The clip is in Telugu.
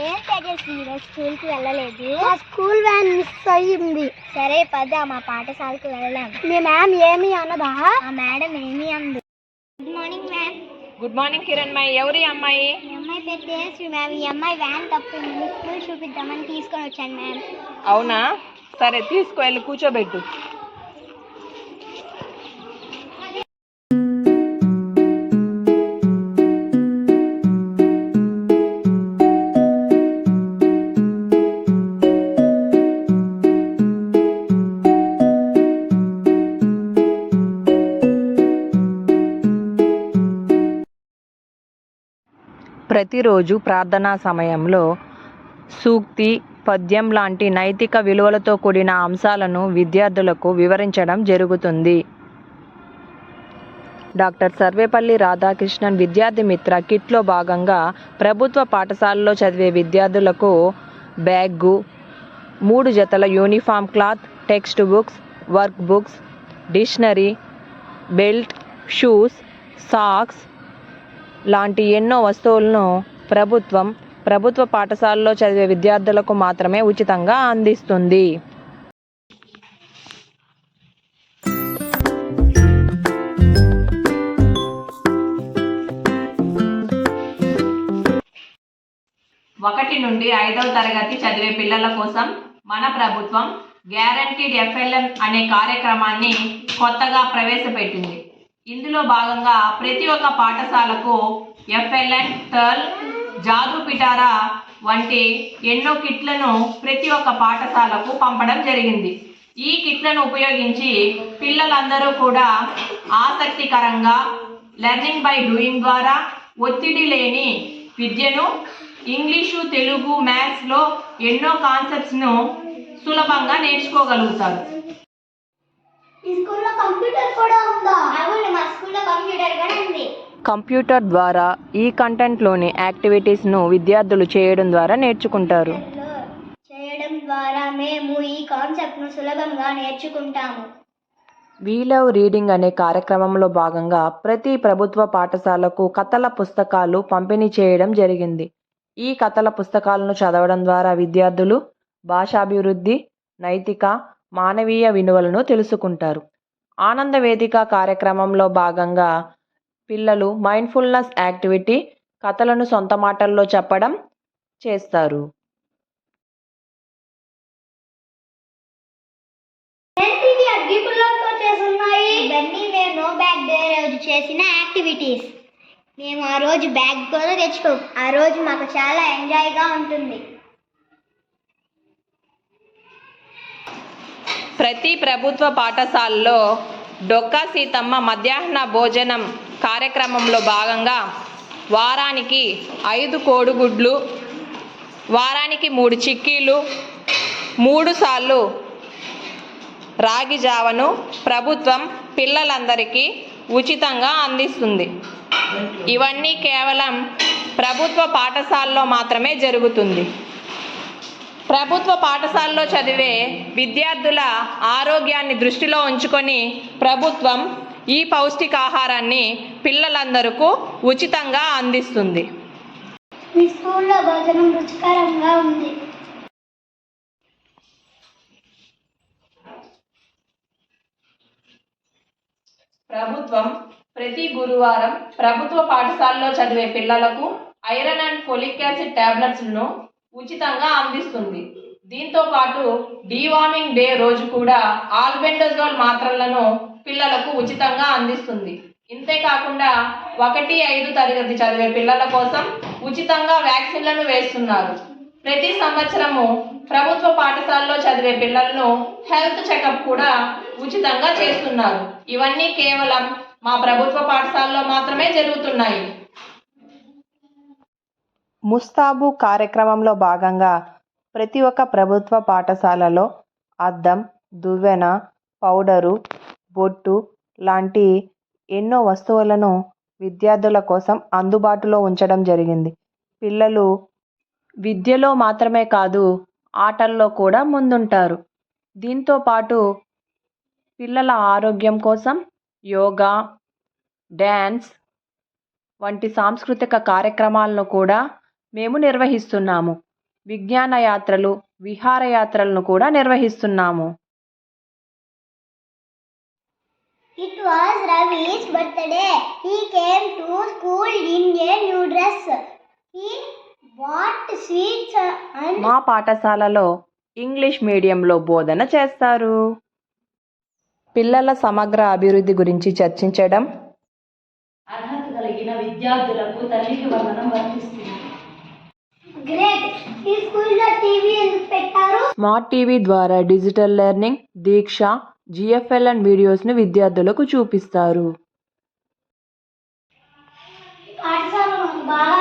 ఏం తేజస్వి ఈరోజు స్కూల్కి వెళ్ళలేదు? మా స్కూల్ వ్యాన్ మిస్ అయ్యింది. సరే పద మా పాఠశాలకు వెళ్దాం. మీ మ్యామ్ ఏమి అనదా? మా మేడం ఏమి అంది. Good morning ma'am. Good morning Kiran my. ఎవరి అమ్మాయి? ఈ అమ్మాయి పేరు తేజస్వి మ్యామ్. ఈ అమ్మాయి వ్యాన్ తప్పింది, స్కూల్ చూపిద్దామని తీసుకొని వచ్చాను మ్యామ్. అవునా, సరే తీసుకువెళ్ళి కూర్చోబెట్టు. ప్రతిరోజు ప్రార్థనా సమయంలో సూక్తి, పద్యం లాంటి నైతిక విలువలతో కూడిన అంశాలను విద్యార్థులకు వివరించడం జరుగుతుంది. డాక్టర్ సర్వేపల్లి రాధాకృష్ణన్ విద్యార్థి మిత్ర కిట్లో భాగంగా ప్రభుత్వ పాఠశాలలో చదివే విద్యార్థులకు బ్యాగు, 3 జతల uniform cloth, text books, work books, dictionary, belt, shoes, socks లాంటి ఎన్నో వస్తువులను ప్రభుత్వ పాఠశాలలో చదివే విద్యార్థులకు మాత్రమే ఉచితంగా అందిస్తుంది. ఒకటి నుండి 5వ తరగతి చదివే పిల్లల కోసం మన ప్రభుత్వం గ్యారంటీడ్ FLN అనే కార్యక్రమాన్ని కొత్తగా ప్రవేశపెట్టింది. ఇందులో భాగంగా ప్రతి ఒక్క పాఠశాలకు FLN, టర్ల్, జాదు పిటారా వంటి ఎన్నో కిట్లను ప్రతి ఒక్క పాఠశాలకు పంపడం జరిగింది. ఈ కిట్లను ఉపయోగించి పిల్లలందరూ కూడా ఆసక్తికరంగా లెర్నింగ్ బై డూయింగ్ ద్వారా ఒత్తిడి లేని విద్యను ఇంగ్లీషు, తెలుగు, మ్యాథ్స్లో ఎన్నో కాన్సెప్ట్స్ను సులభంగా నేర్చుకోగలుగుతారు. ఈ స్కూల్లో కంప్యూటర్ కూడా ఉందా? అవును, మా స్కూల్లో కంప్యూటర్ కూడా ఉంది. కంప్యూటర్ ద్వారా ఈ కంటెంట్లోని యాక్టివిటీస్ను విద్యార్థులు చేయడం ద్వారా నేర్చుకుంటారు. చేయడం ద్వారా మేము ఈ కాన్సెప్ట్ను సులభంగా నేర్చుకుంటాము. వీ లవ్ రీడింగ్ అనే కార్యక్రమంలో భాగంగా ప్రతి ప్రభుత్వ పాఠశాలకు కథల పుస్తకాలు పంపిణీ చేయడం జరిగింది. ఈ కథల పుస్తకాలను చదవడం ద్వారా విద్యార్థులు భాషాభివృద్ధి, నైతిక, మానవీయ విలువలను తెలుసుకుంటారు. ఆనంద వేదిక కార్యక్రమంలో భాగంగా పిల్లలు మైండ్ఫుల్నెస్ యాక్టివిటీ, కథలను సొంత మాటల్లో చెప్పడం చేస్తారు. ఇవన్నీ మేము నో బ్యాగ్ డే రోజు చేసిన యాక్టివిటీస్. మేము ఆ రోజు బ్యాగ్ కూడా తెచ్చుకోం. ఆ రోజు మాకు చాలా ఎంజాయ్గా ఉంటుంది. ప్రతి ప్రభుత్వ పాఠశాలలో డొక్కా సీతమ్మ మధ్యాహ్న భోజనం కార్యక్రమంలో భాగంగా వారానికి 5 కోడిగుడ్లు, వారానికి 3 చిక్కీలు, 3 సార్లు రాగి జావను ప్రభుత్వం పిల్లలందరికీ ఉచితంగా అందిస్తుంది. ఇవన్నీ కేవలం ప్రభుత్వ పాఠశాలలో మాత్రమే జరుగుతుంది. ప్రభుత్వ పాఠశాలలో చదివే విద్యార్థుల ఆరోగ్యాన్ని దృష్టిలో ఉంచుకొని ప్రభుత్వం ఈ పౌష్టికాహారాన్ని పిల్లలందరికీ ఉచితంగా అందిస్తుంది. మీ స్కూల్లో భోజనం రుచికరంగా ఉంది. ప్రభుత్వం ప్రతి గురువారం ప్రభుత్వ పాఠశాలలో చదివే పిల్లలకు ఐరన్ అండ్ ఫోలిక్ యాసిడ్ టాబ్లెట్స్ను ఉచితంగా అందిస్తుంది. దీంతో పాటు డీవార్మింగ్ డే రోజు కూడా ఆల్బెండజోల్ మాత్రలను పిల్లలకు ఉచితంగా అందిస్తుంది. ఇంతేకాకుండా 1-5 తరగతి చదివే పిల్లల కోసం ఉచితంగా వ్యాక్సిన్లను వేస్తున్నారు. ప్రతి సంవత్సరము ప్రభుత్వ పాఠశాలలో చదివే పిల్లలను హెల్త్ చెకప్ కూడా ఉచితంగా చేస్తున్నారు. ఇవన్నీ కేవలం మా ప్రభుత్వ పాఠశాలలో మాత్రమే జరుగుతున్నాయి. ముస్తాబు కార్యక్రమంలో భాగంగా ప్రతి ఒక్క ప్రభుత్వ పాఠశాలలో అద్దం, దువ్వెన, పౌడరు, బొట్టు లాంటి ఎన్నో వస్తువులను విద్యార్థుల కోసం అందుబాటులో ఉంచడం జరిగింది. పిల్లలు విద్యలో మాత్రమే కాదు ఆటల్లో కూడా ముందుంటారు. దీంతో పాటు పిల్లల ఆరోగ్యం కోసం యోగా, డ్యాన్స్ వంటి సాంస్కృతిక కార్యక్రమాలను కూడా మేము నిర్వహిస్తున్నాము. విజ్ఞాన యాత్రలు, విహారయాత్రలను కూడా నిర్వహిస్తున్నాము. It was Ravi's birthday. He came to school in a new dress. He bought sweets and మా పాఠశాలలో ఇంగ్లీష్ మీడియంలో బోధన చేస్తారు. పిల్లల సమగ్ర అభివృద్ధి గురించి చర్చించడం, అర్హత కలిగిన విద్యార్థులకు తల్లికి వందనం వర్తిస్తుంది. great. ఈ స్కూల్లో టీవీ ఎందుకు పెట్టారు? స్మార్ట్ టీవీ ద్వారా డిజిటల్ లెర్నింగ్, దీక్ష, జిఎఫ్ఎల్ అండ్ వీడియోస్ను విద్యార్థులకు చూపిస్తారు. పాఠశాల మాకు బాగా